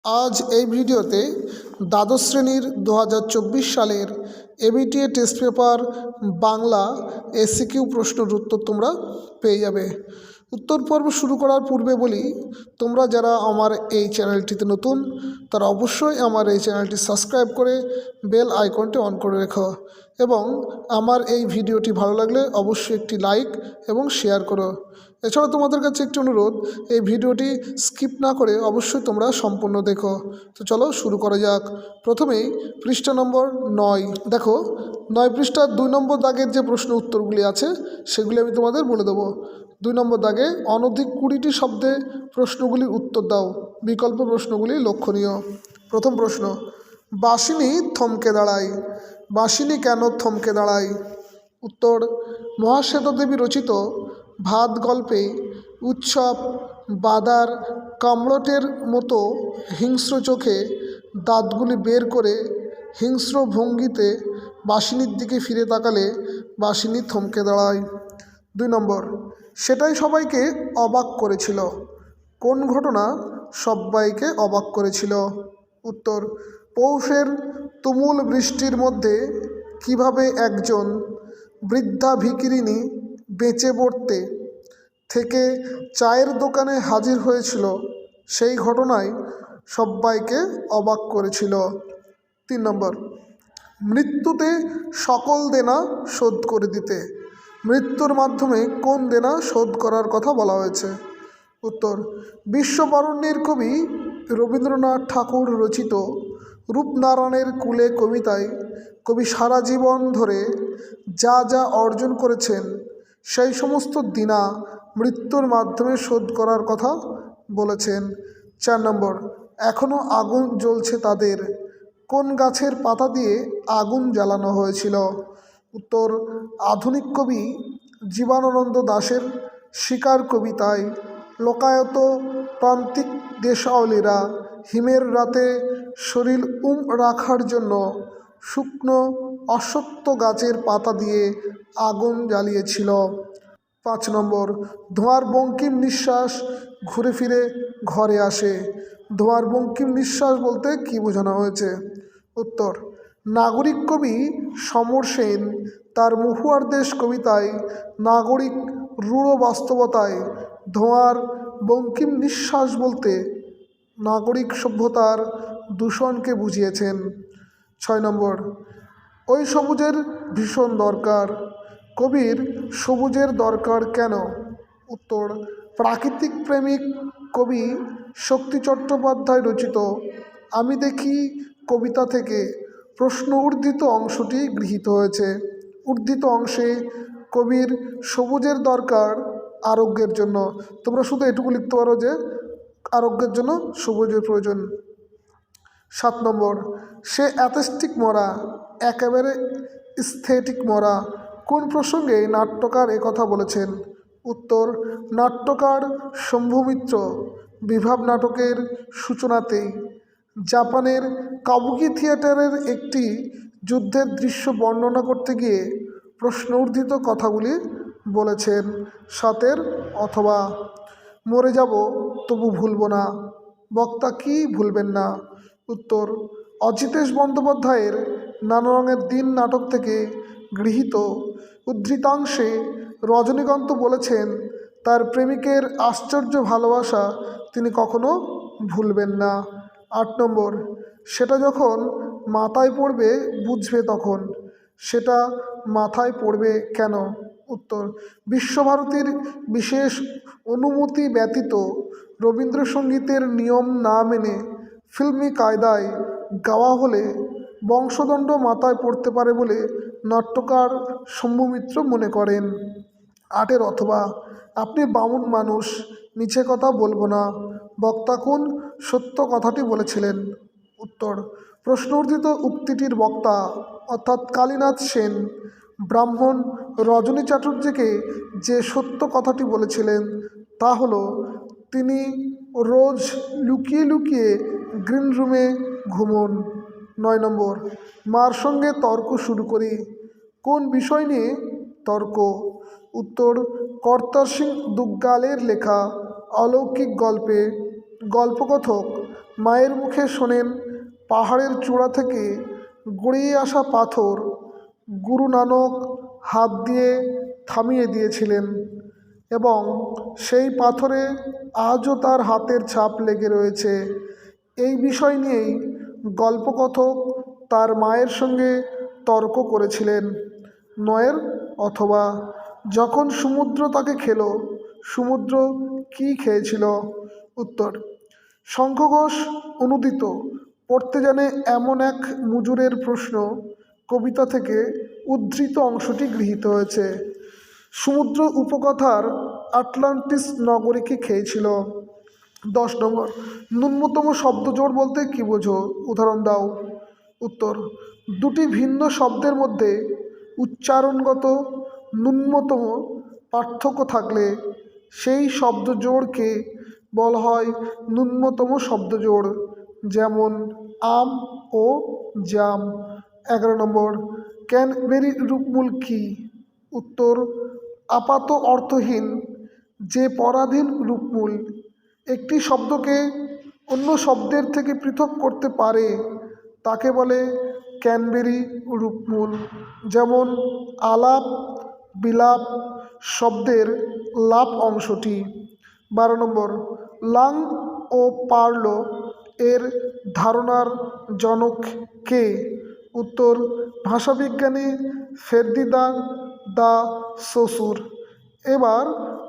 আজ এই ভিডিওতে দ্বাদশ শ্রেণীর 2024 সালের ABTA test paper Bangla SCQ প্রশ্নের উত্তর তোমরা পেয়ে যাবে। উত্তর পর্ব শুরু করার পূর্বে বলি, তোমরা যারা আমার এই চ্যানেলটিতে নতুন তারা অবশ্যই আমার এই চ্যানেলটি সাবস্ক্রাইব করে বেল আইকনটি অন করে রেখো এবং আমার এই ভিডিওটি ভালো লাগলে অবশ্যই একটি লাইক এবং শেয়ার করো। এছাড়া তোমাদের কাছে একটি অনুরোধ, এই ভিডিওটি স্কিপ না করে অবশ্যই তোমরা সম্পূর্ণ দেখো। তো চলো শুরু করা যাক। প্রথমেই পৃষ্ঠা নম্বর 9 দেখো, 9 পৃষ্ঠার 2 নম্বর দাগের যে প্রশ্ন উত্তরগুলি আছে সেগুলি আমি তোমাদের বলে দেবো। 2 নম্বর দাগে অনধিক 20টি শব্দে প্রশ্নগুলির উত্তর দাও। বিকল্প প্রশ্নগুলি লক্ষণীয়। প্রথম প্রশ্ন, বাসিনী থমকে দাঁড়ায়। বাসিনী কেন থমকে দাঁড়ায়? উত্তর, মহাশ্বেতা দেবী রচিত ভাত গল্পে উৎসব বাদার কামড়টের মতো হিংস্র চোখে দাঁতগুলি বের করে হিংস্র ভঙ্গিতে বাসিনীর দিকে ফিরে তাকালে বাসিনী থমকে দাঁড়ায়। 2 নম্বর, সেটাই সবাইকে অবাক করেছিল। কোন ঘটনা সবাইকে অবাক করেছিল? উত্তর, পৌষের তুমুল বৃষ্টির মধ্যে কিভাবে একজন বৃদ্ধা ভিখিরিনী বেঁচে পড়তে থেকে চায়ের দোকানে হাজির হয়েছিল, সেই ঘটনায় সবাইকে অবাক করেছিল। 3 নম্বর, মৃত্যুতে সকল দেনা শোধ করে দিতে। মৃত্যুর মাধ্যমে কোন দেনা শোধ করার কথা বলা হয়েছে? উত্তর, বিশ্ববরেণ্যের কবি রবীন্দ্রনাথ ঠাকুর রচিত রূপনারায়ণের কুলে কবিতায় কবি সারা জীবন ধরে যা যা অর্জন করেছেন সেই সমস্ত দেনা মৃত্যুর মাধ্যমে শোধ করার কথা বলেছেন। 4 নম্বর, এখনও আগুন জ্বলছে তাদের। কোন গাছের পাতা দিয়ে আগুন জ্বালানো হয়েছিল? উত্তর, আধুনিক কবি জীবনানন্দ দাশের শিকার কবিতায় লোকায়ত প্রান্তিক দেশাওলীরা হিমের রাতে শরীর রাখার জন্য শুকনো অশ্বত্থ গাছের পাতা দিয়ে আগুন জ্বালিয়েছিল। 5 নম্বর, ধোঁয়ার বঙ্কিম নিঃশ্বাস ঘুরে ফিরে ঘরে আসে। ধোঁয়ার বঙ্কিম নিঃশ্বাস বলতে কি বোঝানো হয়েছে? উত্তর, নাগরিক কবি সমর সেন তার মহুয়ার দেশ কবিতায় নাগরিক রূঢ় বাস্তবতায় ধোঁয়ার বঙ্কিম নিঃশ্বাস বলতে নাগরিক সভ্যতার দূষণকে বুঝিয়েছেন। 6 নম্বর, ওই সবুজের ভীষণ দরকার। কবির সবুজের দরকার কেন? উত্তর, প্রাকৃতিক প্রেমিক কবি শক্তি চট্টোপাধ্যায় রচিত আমি দেখি কবিতা থেকে প্রশ্ন উদ্ধৃত অংশটি গৃহীত হয়েছে। উদ্ধৃত অংশে কবির সবুজের দরকার আরোগ্যের জন্য। তোমরা শুধু এটুকু লিখতে পারো যে আরোগ্যের জন্য সবুজের প্রয়োজন। 7 নম্বর, সে অ্যাথেস্টিক মরা, একেবারে স্থেটিক মরা। কোন প্রসঙ্গে নাট্যকার একথা বলেছেন? উত্তর, নাট্যকার শম্ভু মিত্র বিভাব নাটকের সূচনাতেই জাপানের কাবুকি থিয়েটারের একটি যুদ্ধের দৃশ্য বর্ণনা করতে গিয়ে প্রশ্ন উদ্ধৃত কথাগুলি বলেছেন। 7 অথবা, মরে যাব তবু ভুলব না, বক্তা কি ভুলবেন না? উত্তর, অজিতেশ বন্দ্যোপাধ্যায়ের নানা রঙের দিন নাটক থেকে গৃহীত উদ্ধৃতাংশে রজনীকান্ত বলেছেন তার প্রেমিকের আশ্চর্য ভালোবাসা তিনি কখনো ভুলবেন না। 8 নম্বর, সেটা যখন মাথায় পড়বে বুঝবে তখন। সেটা মাথায় পড়বে কেন? উত্তর, বিশ্বভারতীর বিশেষ অনুমতি ব্যতীত রবীন্দ্রসঙ্গীতের নিয়ম না মেনে ফিল্মি কায়দায় গাওয়া হলে বংশদণ্ড মাথায় পড়তে পারে বলে নাট্যকার শম্ভু মিত্র মনে করেন। 8 অথবা, আপনি বামুন মানুষ, মিছে কথা বলবো না, বক্তা কোন সত্য কথাটি বলেছিলেন? উত্তর, প্রশ্ন উদ্ধৃত উক্তিটির বক্তা অর্থাৎ কালীনাথ সেন ব্রাহ্মণ রজনী চ্যাটার্জিকে যে সত্য কথাটি বলেছিলেন তা হলো তিনি রোজ লুকিয়ে লুকিয়ে গ্রিন রুমে ঘুমোন। 9 নম্বর, মার সঙ্গে তর্ক শুরু করি। কোন বিষয় নিয়ে তর্ক? উত্তর, কর্তার সিং দুগ্গালের লেখা অলৌকিক গল্পে গল্পকথক মায়ের মুখে শোনেন পাহাড়ের চূড়া থেকে গড়িয়ে আসা পাথর গুরু নানক হাত দিয়ে থামিয়ে দিয়েছিলেন এবং সেই পাথরে আজও তার হাতের ছাপ লেগে রয়েছে। এই বিষয় নিয়েই গল্পকথক তার মায়ের সঙ্গে তর্ক করেছিলেন। নয়ের অথবা যখন সমুদ্র তাকে খেলো, সমুদ্র কি খেয়েছিল? উত্তর, শঙ্খ ঘোষ অনুদিত পড়তে জানে এমন এক মুজুরের প্রশ্ন কবিতা থেকে উদ্ধৃত অংশটি গৃহীত হয়েছে। সমুদ্র উপকথার আটলান্টিস নগরীকে খেয়েছিল। 10 নম্বর, ন্যূনতম শব্দজোড় বলতে কি বোঝো? উদাহরণ দাও। উত্তর, দুটি ভিন্ন শব্দের মধ্যে উচ্চারণগত ন্যূনতম পার্থক্য থাকলে সেই শব্দজোড়কে বলা হয় ন্যূনতম শব্দজোড়, যেমন আম ও জাম। 11 নম্বর, ক্যানবেরি রূপমূল কি? উত্তর, আপাত অর্থহীন যে পরাধীন রূপমূল একটি শব্দকে অন্য শব্দের থেকে পৃথক করতে পারে তাকে বলে ক্যানবেরি রূপমূল। যেমন আলাপ বিলাপ শব্দের লাপ অংশটি। 12 নম্বর, লাং ও পার্ল এর ধারণার জনক কে? উত্তর, ভাষাবিজ্ঞানী ফের্দিনান্দ দা সসুর। এবার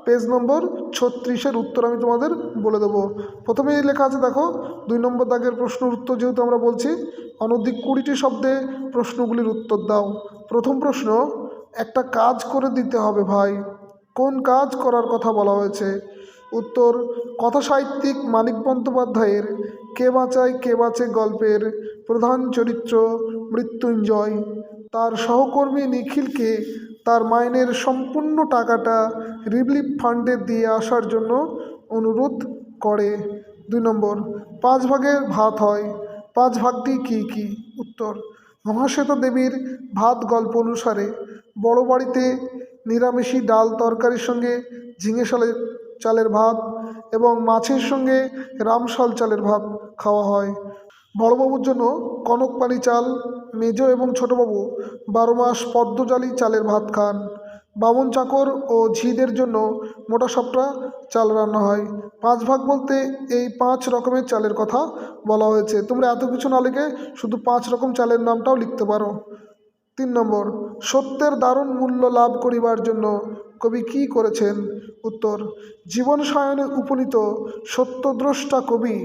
পেজ নম্বর 36-এর উত্তর আমি তোমাদের বলে দেবো। প্রথমেই লেখা আছে দেখো, 2 নম্বর দাগের প্রশ্নের উত্তর যেহেতু আমরা বলছি, অনধিক 20টি শব্দে প্রশ্নগুলির উত্তর দাও। প্রথম প্রশ্ন, একটা কাজ করে দিতে হবে ভাই। কোন কাজ করার কথা বলা হয়েছে? উত্তর, কথাসাহিত্যিক মানিক বন্দ্যোপাধ্যায়ের কে বাঁচায় কে বাঁচে গল্পের প্রধান চরিত্র মৃত্যুঞ্জয় তার সহকর্মী নিখিলকে তার মাইনের সম্পূর্ণ টাকাটা রিলিফ ফান্ডে দিয়ে আসার জন্য অনুরোধ করে। 2 নম্বর, 5 ভাগের ভাত হয়, 5 ভাগটি কী কী? উত্তর, মহাশ্বেতা দেবীর ভাত গল্প অনুসারে বড় বাড়িতে নিরামিষি ডাল তরকারির সঙ্গে ঝিঙে চালের ভাত এবং মাছের সঙ্গে রামশাল চালের ভাত খাওয়া হয়। বড়বাবুর জন্য কনকপানি চাল, মেজ এবং ছোটবাবু 12 মাস পদ্মজালি চালের ভাত খান। বামন চাকর ও ঝিদের জন্য মোটা সপটা চাল রান্না হয়। 5 ভাগ বলতে এই 5 রকমের চালের কথা বলা হয়েছে। তোমরা এত কিছু না লিখে শুধু 5 রকম চালের নামটাও লিখতে পারো। 3 নম্বর, সত্যের দারুণ মূল্য লাভ করিবার জন্য কবি কি করেছেন? উত্তর, জীবন সায়নে উপনীত সত্যদ্রষ্টা কবি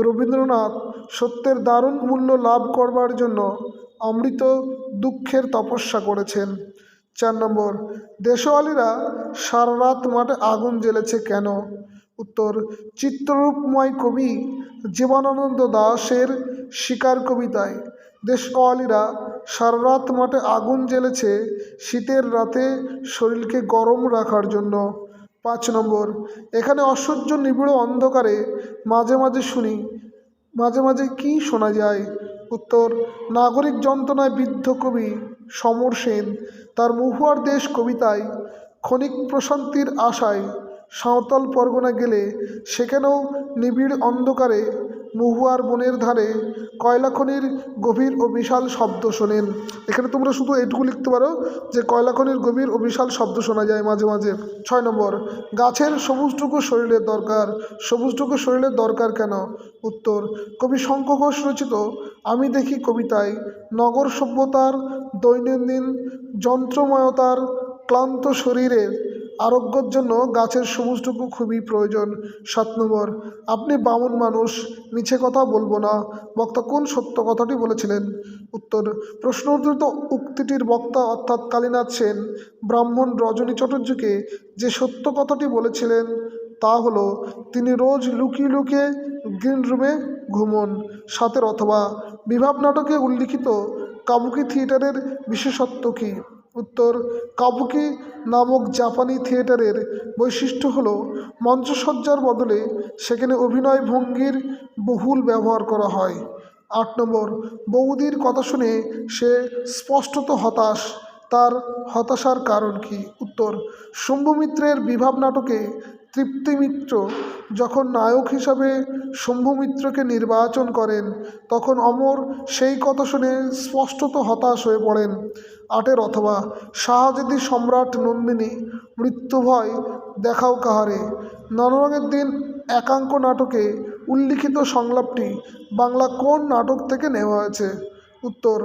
রবীন্দ্রনাথ সত্যের দারুণ মূল্য লাভ করবার জন্য অমৃত দুঃখের তপস্যা করেছেন। 4 নম্বর, দেশওয়ালিরা সারা রাত মাঠে আগুন জ্বেলেছে কেন? উত্তর, চিত্ররূপময় কবি জীবনানন্দ দাশের শিকার কবিতায় দেশওয়ালিরা সারা রাত মাঠে আগুন জ্বেলেছে শীতের রাতে শরীরকে গরম রাখার জন্য। 5 নম্বর, এখানে অসহ্য নিবিড় অন্ধকারে মাঝে মাঝে শুনি, মাঝে মাঝে কি শোনা যায়? উত্তর, নাগরিক যন্ত্রণায় বিদ্ধ কবি সমর সেন তার মহুয়ার দেশ কবিতায় ক্ষণিক প্রশান্তির আশায় সাঁওতাল পরগনা গেলে সেখানেও নিবিড় অন্ধকারে মহুয়ার বনের ধারে কয়লা খনির গভীর ও বিশাল শব্দ শোনেন। এখানে তোমরা শুধু এইটুকু লিখতে পারো যে কয়লা খনির গভীর ও বিশাল শব্দ শোনা যায় মাঝে মাঝে। 6 নম্বর, গাছের সবুজটুকু শরীরের দরকার, সবুজটুকু শরীরের দরকার কেন? উত্তর, কবি শঙ্খ ঘোষ রচিত আমি দেখি কবিতায় নগর সভ্যতার দৈনন্দিন যন্ত্রময়তার ক্লান্ত শরীরের আরোগ্যের জন্য গাছের সবুজটুকু খুবই প্রয়োজন। 7 নম্বর, আপনি বামুন মানুষ, মিছে কথা বলবো না, বক্তা কোন সত্য কথাটি বলেছিলেন? উত্তর, প্রশ্নোদ্ধৃত উক্তিটির বক্তা অর্থাৎ কালীনাথ সেন ব্রাহ্মণ রজনী চট্টোপাধ্যায়কে যে সত্য কথাটি বলেছিলেন তা হলো তিনি রোজ লুকিয়ে লুকিয়ে গ্রিন রুমে ঘুমন। 7 অথবা, বিভাব নাটকে উল্লিখিত কাবুকি থিয়েটারের বিশেষত্ব কী? উত্তর, কাবুকি নামক জাপানি থিয়েটারের বৈশিষ্ট্য হলো মঞ্চসজ্জার বদলে সেখানে অভিনয় ভঙ্গির বহুল ব্যবহার করা হয়। 8 নম্বর, বৌদির কথা শুনে সে স্পষ্টত হতাশ, তার হতাশার কারণ কি? উত্তর, শম্ভু মিত্রের বিভাব নাটকে তৃপ্তি মিত্র যখন নায়ক হিসাবে শম্ভু মিত্রকে নির্বাচন করেন তখন অমর সেই কথা শুনে স্পষ্টত হতাশ হয়ে পড়েন। 8 অথবা শাহজাদি সম্রাট নন্দিনী মৃত্যু ভয় দেখাও কাহারে। 9 দিন একাঙ্ক নাটকে উল্লিখিত সংলাপটি বাংলা কোন নাটক থেকে নেওয়া হয়েছে? উত্তর,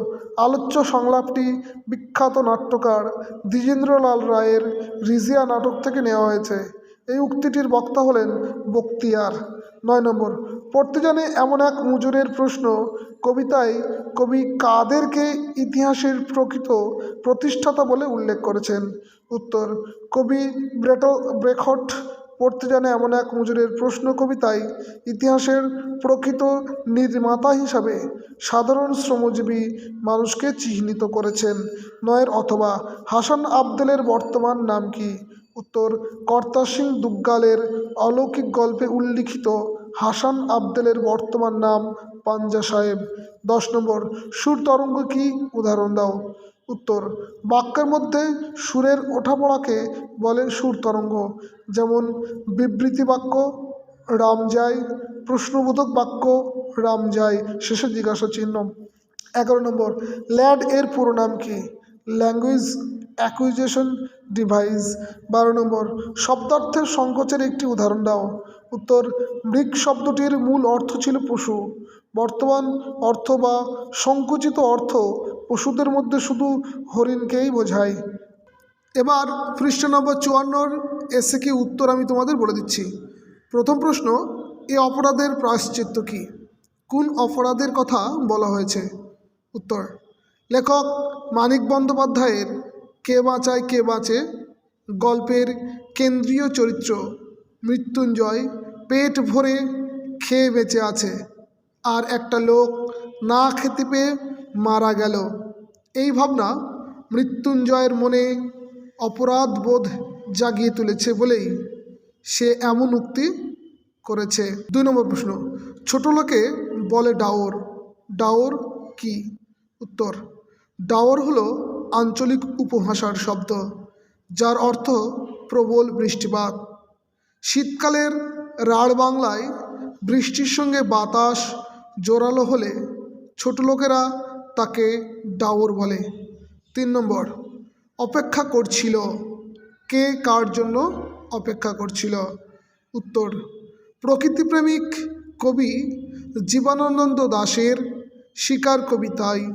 আলোচ্য সংলাপটি বিখ্যাত নাট্যকার দ্বিজেন্দ্রলাল রায়ের রিজিয়া নাটক থেকে নেওয়া হয়েছে। এই উক্তিটির বক্তা হলেন বক্তিয়ার। 9 পড়তে জানে এমন এক মুজুরের প্রশ্ন কবিতায় কবি কাদেরকে ইতিহাসের প্রকৃত প্রতিষ্ঠাতা বলে উল্লেখ করেছেন? উত্তর, কবি ব্রেখট পড়তে জানে এমন এক মুজুরের প্রশ্ন কবিতায় ইতিহাসের প্রকৃত নির্মাতা হিসাবে সাধারণ শ্রমজীবী মানুষকে চিহ্নিত করেছেন। 9 অথবা হাসান আবদেলের বর্তমান নাম কি? উত্তর, কর্তা সিং দুগ্গালের অলৌকিক গল্পে উল্লিখিত হাসান আবদেলের বর্তমান নাম পাঞ্জা সাহেব। 10 সুর তরঙ্গ কি? উদাহরণ দাও। উত্তর, বাক্যের মধ্যে সুরের ওঠাপড়াকে বলে সুর তরঙ্গ। যেমন বিবৃতি বাক্য রাম যায়, প্রশ্নবোধক বাক্য রাম যায়, শেষে জিজ্ঞাসা চিহ্ন। 11 ল্যাড এর পুরো নাম কি? Language acquisition device. 12 শব্দার্থের সংকোচের একটি উদাহরণ দাও। উত্তর, মৃগ শব্দটির মূল অর্থ ছিল পশু। বর্তমান অর্থ বা সংকুচিত অর্থ পশুদের মধ্যে শুধু হরিণকেই বোঝায়। এবার পৃষ্ঠা নম্বর 54 এসে কি উত্তর আমি তোমাদের বলে দিচ্ছি। প্রথম প্রশ্ন, এ অপরাধের প্রায়শ্চিত্ত কি? কোন অপরাধের কথা বলা হয়েছে? উত্তর, লেখক মানিক বন্দ্যোপাধ্যায়ের কে বাঁচায় কে বাঁচে গল্পের কেন্দ্রীয় চরিত্র মৃত্যুঞ্জয় পেট ভরে খেয়ে বেঁচে আছে, আর একটা লোক না খেতে পেয়ে মারা গেল। এই ভাবনা মৃত্যুঞ্জয়ের মনে অপরাধ বোধ জাগিয়ে তুলেছে বলেই সে এমন উক্তি করেছে। 2 প্রশ্ন, ছোট লোকে বলে ডাওর। ডাওর কি? উত্তর, ডাওর হলো আঞ্চলিক উপভাষার শব্দ যার অর্থ প্রবল বৃষ্টিপাত। শীতকালের রাঢ় বাংলায় বৃষ্টির সঙ্গে বাতাস জোরালো হলে ছোট লোকেরা তাকে ডাওর বলে। 3 অপেক্ষা করছিল। কে কার জন্য অপেক্ষা করছিল? উত্তর, প্রকৃতিপ্রেমিক কবি জীবনানন্দ দাশের শিকার কবিতায়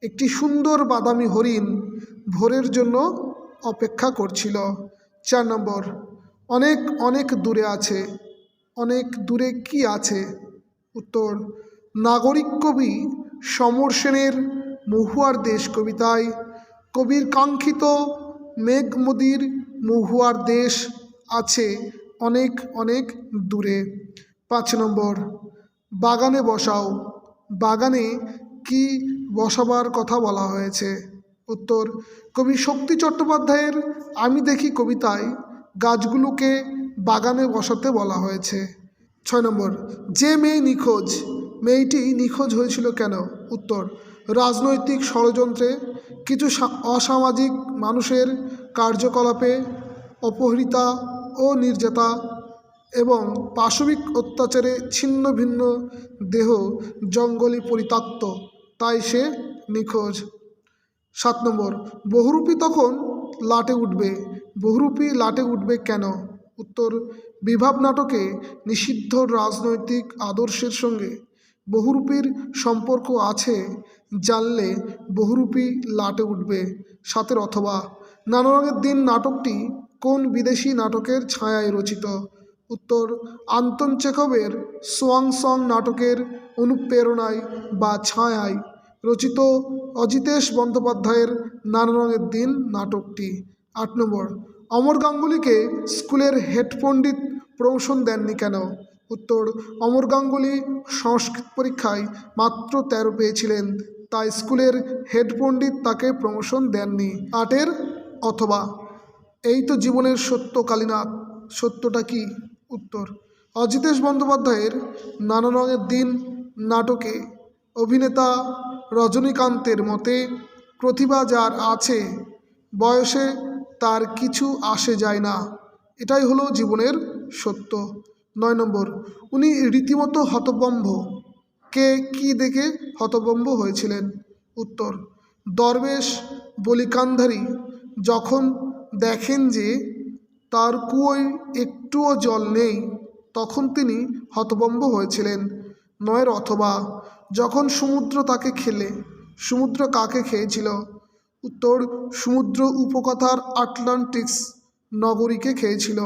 একটি সুন্দর বাদামি হরিণ ভোরের জন্য অপেক্ষা করছিল। 4 অনেক অনেক দূরে আছে। অনেক দূরে কি আছে? উত্তর, নাগরিক কবি সমর সেনের মহুয়ার দেশ কবিতায় কবির কাঙ্ক্ষিত মেঘমদির মহুয়ার দেশ আছে অনেক অনেক দূরে। 5 বাগানে বসাও। বাগানে কি বসাবার কথা বলা হয়েছে? উত্তর, কবি শক্তি চট্টোপাধ্যায়ের আমি দেখি কবিতায় গাছগুলোকে বাগানে বসাতে বলা হয়েছে। 6 যে মেয়ে নিখোঁজ, মেয়েটি নিখোঁজ হয়েছিল কেন? উত্তর, রাজনৈতিক ষড়যন্ত্রে, কিছু অসামাজিক মানুষের কার্যকলাপে, অপহৃতা ও নির্যাতা এবং পাশবিক অত্যাচারে ছিন্ন ভিন্ন দেহ জঙ্গলে পরিত্যক্ত, তাই সে নিখোঁজ। 7 বহুরূপী তখন লাটে উঠবে। বহুরূপী লাটে উঠবে কেন? উত্তর, বিভাব নাটকে নিষিদ্ধ রাজনৈতিক আদর্শের সঙ্গে বহুরূপীর সম্পর্ক আছে জানলে বহুরূপী লাটে উঠবে। 7 অথবা নানা রঙের দিন নাটকটি কোন বিদেশি নাটকের ছায়ায় রচিত? উত্তর, আন্তন চেখভের সোয়াং সং নাটকের অনুপ্রেরণায় বা ছায়ায় রচিত অজিতেশ বন্দ্যোপাধ্যায়ের নানা রঙের দিন নাটকটি। 8 অমর গাঙ্গুলিকে স্কুলের হেড পণ্ডিত প্রমোশন দেননি কেন? উত্তর, অমর গাঙ্গুলি সংস্কৃত পরীক্ষায় মাত্র 13 পেয়েছিলেন, তাই স্কুলের হেড পণ্ডিত তাকে প্রমোশন দেননি। 8 অথবা এই তো জীবনের সত্য কালীনাথ, সত্যটা কি? উত্তর, অজিতেশ বন্দ্যোপাধ্যায়ের নানা রঙের দিন নাটকে অভিনেতা রজনীকান্তের মতে প্রতিভা যার আছে বয়সে তার কিছু আসে যায় না, এটাই হলো জীবনের সত্য। 9 নম্বর, উনি রীতিমতো হতভম্ব। কে কি দেখে হতভম্ব হয়েছিলেন? উত্তর, দরবেশ বলিকান্ধারী যখন দেখেন যে তার কুয়োয় একটুও জল নেই তখন তিনি হতভম্ব হয়েছিলেন। 9 অথবা, যখন সমুদ্র তাকে খেলে। সমুদ্র কাকে খেয়েছিল? উত্তর, সমুদ্র উপকথার আটলান্টিক্স নগরীকে খেয়েছিল।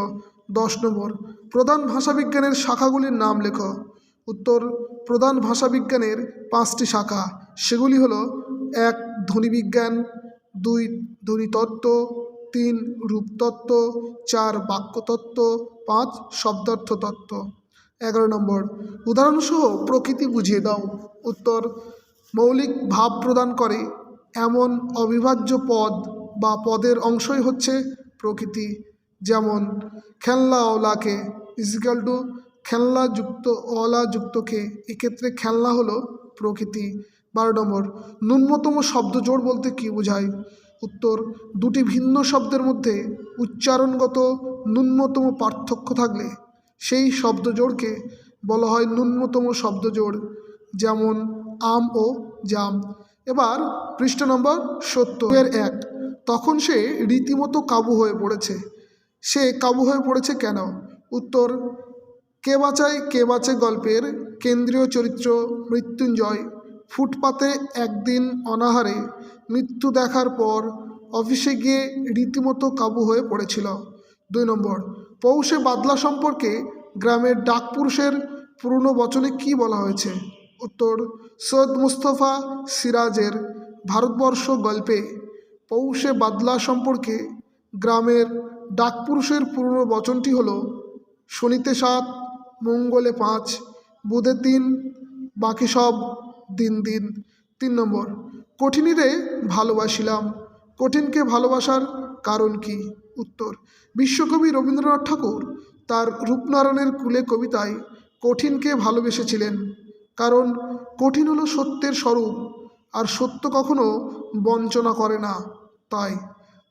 10 নম্বর, প্রধান ভাষাবিজ্ঞানের শাখাগুলির নাম লেখো। উত্তর, প্রধান ভাষাবিজ্ঞানের 5টি শাখা, সেগুলি হলো 1 ধ্বনিবিজ্ঞান, 2 ধ্বনিতত্ত্ব, 3 রূপতত্ত্ব, 4 বাক্যতত্ত্ব, 5 শব্দার্থ তত্ত্ব। 11 নম্বর, উদাহরণসহ প্রকৃতি বুঝিয়ে দাও। উত্তর, মৌলিক ভাব প্রদান করে এমন অবিভাজ্য পদ বা পদের অংশই হচ্ছে প্রকৃতি। যেমন খেলনা ওলাকে ইজিক্যাল টু খেলনা যুক্ত অলা যুক্ত কে, এক্ষেত্রে খেলনা হলো প্রকৃতি। 12 নম্বর, ন্যূনতম শব্দজোড় বলতে কি বোঝায়? উত্তর, দুটি ভিন্ন শব্দের মধ্যে উচ্চারণগত ন্যূনতম পার্থক্য থাকলে সেই শব্দজোড়কে বলা হয় ন্যূনতম শব্দজোড়। যেমন আম ও জাম। এবার পৃষ্ঠা নম্বর 70 তখন সে রীতিমতো কাবু হয়ে পড়েছে। সে কাবু হয়ে পড়েছে কেন? উত্তর, কে বাঁচে গল্পের কেন্দ্রীয় চরিত্র মৃত্যুঞ্জয় ফুটপাতে একদিন অনাহারে মৃত্যু দেখার পর অফিসে গিয়ে রীতিমতো কাবু হয়ে পড়েছিল। 2 নম্বর, পৌষে বাদলা সম্পর্কে গ্রামের ডাকপুরুষের পুরনো বচনে কি বলা হয়েছে? উত্তর, সৈয়দ মুস্তফা সিরাজের ভারতবর্ষ গল্পে পৌষে বাদলা সম্পর্কে গ্রামের ডাকপুরুষের পুরনো বচনটি হলো, শনিতে 7, মঙ্গলে 5, বুধে 3, বাকি সব দিন দিন। 3 নম্বর, কঠিনীরে ভালোবাসিলাম। কঠিনকে ভালোবাসার কারণ কি? উত্তর, বিশ্বকবি রবীন্দ্রনাথ ঠাকুর তার রূপনারায়ণের কুলে কবিতায় কঠিনকে ভালোবেসেছিলেন, কারণ কঠিন হলো সত্যের স্বরূপ আর সত্য কখনো বঞ্চনা করে না, তাই।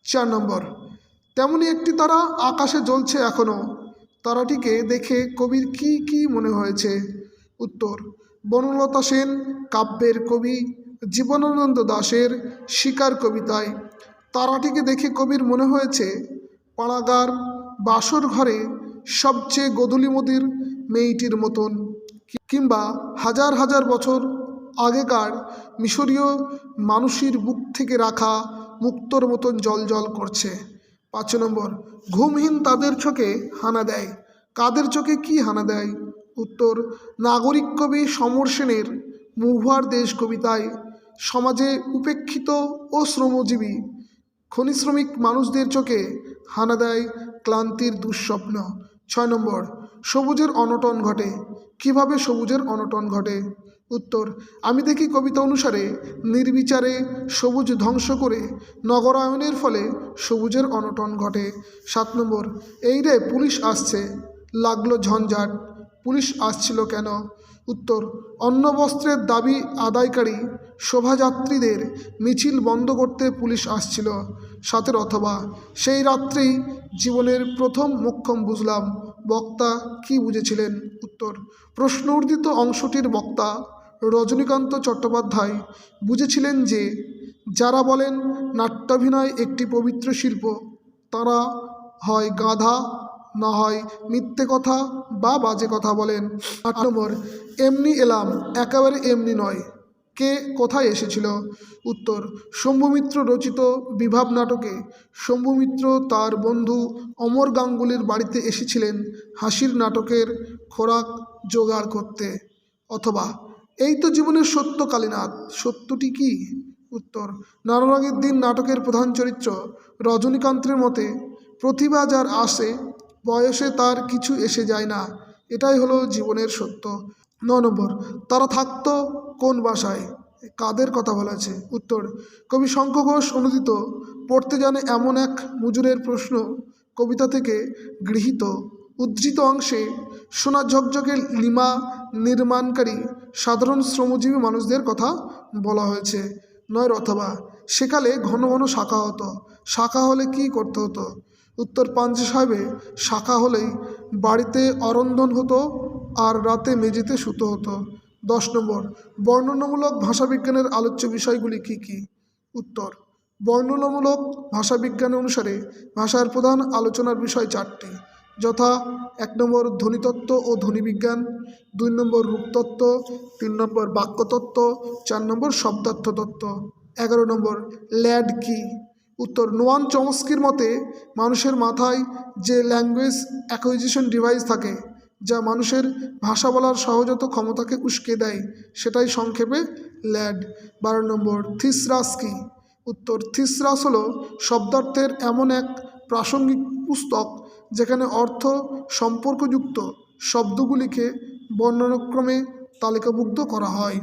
4 নম্বর, তেমনি একটি তারা আকাশে জ্বলছে এখনও, তারাটিকে দেখে কবির কি কি মনে হয়েছে? উত্তর, বনলতা সেন কাব্যের কবি জীবনানন্দ দাশের শিকার কবিতায় তারাটিকে দেখে কবির মনে হয়েছে পাড়াগার বাসর ঘরে সবচেয়ে গোধূলিমতির মেয়েটির মতন, কিংবা হাজার হাজার বছর আগেকার মিশরীয় মানুষের বুক থেকে রাখা মুক্তোর মতন জল জল করছে। 5 নম্বর, ঘুমহীন তাদের চোখে হানা দেয়। কাদের চোখে কি হানা দেয়? উত্তর, নাগরিক কবি সমর সেনের মহুয়ার দেশ কবিতায় সমাজে উপেক্ষিত ও শ্রমজীবী খনি শ্রমিক মানুষদের চোখে হানা দেয় ক্লান্তির দুঃস্বপ্ন। 6 নম্বর, সবুজের অনটন ঘটে। কিভাবে সবুজের অনটন ঘটে? উত্তর, আমি দেখি কবিতা অনুসারে নির্বিচারে সবুজ ধ্বংস করে নগরায়নের ফলে সবুজের অনটন ঘটে। 7 নম্বর, এই রে পুলিশ আসছে, লাগলো ঝঞ্ঝাট। পুলিশ আসছিল কেন? উত্তর, অন্ন বস্ত্রের দাবি আদায়কারী শোভাযাত্রীদের মিছিল বন্ধ করতে পুলিশ আসছিল। 7 অথবা, সেই রাত্রেই জীবনের প্রথম মোক্ষম বুঝলাম। বক্তা কি বুঝেছিলেন? উত্তর, প্রশ্ন উর্দিত অংশটির বক্তা রজনীকান্ত চট্টোপাধ্যায় বুঝেছিলেন যে যারা বলেন নাট্যাভিনয় একটি পবিত্র শিল্প তারা হয় গাধা, না হয় মিথ্যে কথা বা বাজে কথা বলেন। 8 নম্বর, এমনি এলাম, একেবারে এমনি নয়। কে কোথায় এসেছিল? উত্তর, শম্ভুমিত্র রচিত বিভাব নাটকে শম্ভুমিত্র তার বন্ধু অমর গাঙ্গুলির বাড়িতে এসেছিলেন হাসির নাটকের খোরাক জোগাড় করতে। অথবা, এই তো জীবনের সত্য কালীনাথ, সত্যটি কি? উত্তর, নানারঙের দিন নাটকের প্রধান চরিত্র রজনীকান্তের মতে প্রতিভা যার আসে বয়সে তার কিছু এসে যায় না, এটাই হলো জীবনের সত্য। 9 নম্বর, তারা থাকতো কোন বাসায়? কাদের কথা বলা আছে? উত্তর, কবি শঙ্খ ঘোষ অনুদিত পড়তে জানে এমন এক মুজুরের প্রশ্ন কবিতা থেকে গৃহীত উদ্ধৃত অংশে সোনা ঝকঝকে লিমা নির্মাণকারী সাধারণ শ্রমজীবী মানুষদের কথা বলা হয়েছে। 9 অথবা, সেকালে ঘন ঘন শাখা হতো। শাখা হলে কি করতে হতো? উত্তর, পাঞ্জে সাহেবে শাখা হলেই বাড়িতে অরন্ধন হতো আর রাতে মেঝেতে শুতে হতো। 10 নম্বর, বর্ণনামূলক ভাষাবিজ্ঞানের আলোচ্য বিষয়গুলি কি কি? উত্তর, বর্ণনামূলক ভাষাবিজ্ঞান অনুসারে ভাষার প্রধান আলোচনার বিষয় 4টি, যথা 1 নম্বর ধ্বনিতত্ত্ব ও ধ্বনিবিজ্ঞান, 2 নম্বর রূপতত্ত্ব, 3 নম্বর বাক্যতত্ত্ব, 4 নম্বর শব্দার্থ তত্ত্ব। 11 নম্বর, ল্যাড কি? উত্তর, নোয়াম চমস্কির মতে মানুষের মাথায় যে ল্যাঙ্গুয়েজ অ্যাকুইজিশন ডিভাইস থাকে, যা মানুষের ভাষা বলার সহজাত ক্ষমতাকে উস্কে দেয়, সেটাই সংক্ষেপে ল্যাড। 12 নম্বর, থিসরাস কি? উত্তর, থিসরাস হলো শব্দার্থের এমন এক প্রাসঙ্গিক পুস্তক যেখানে অর্থ সম্পর্কযুক্ত শব্দগুলিকে বর্ণনাক্রমে তালিকাভুক্ত করা হয়।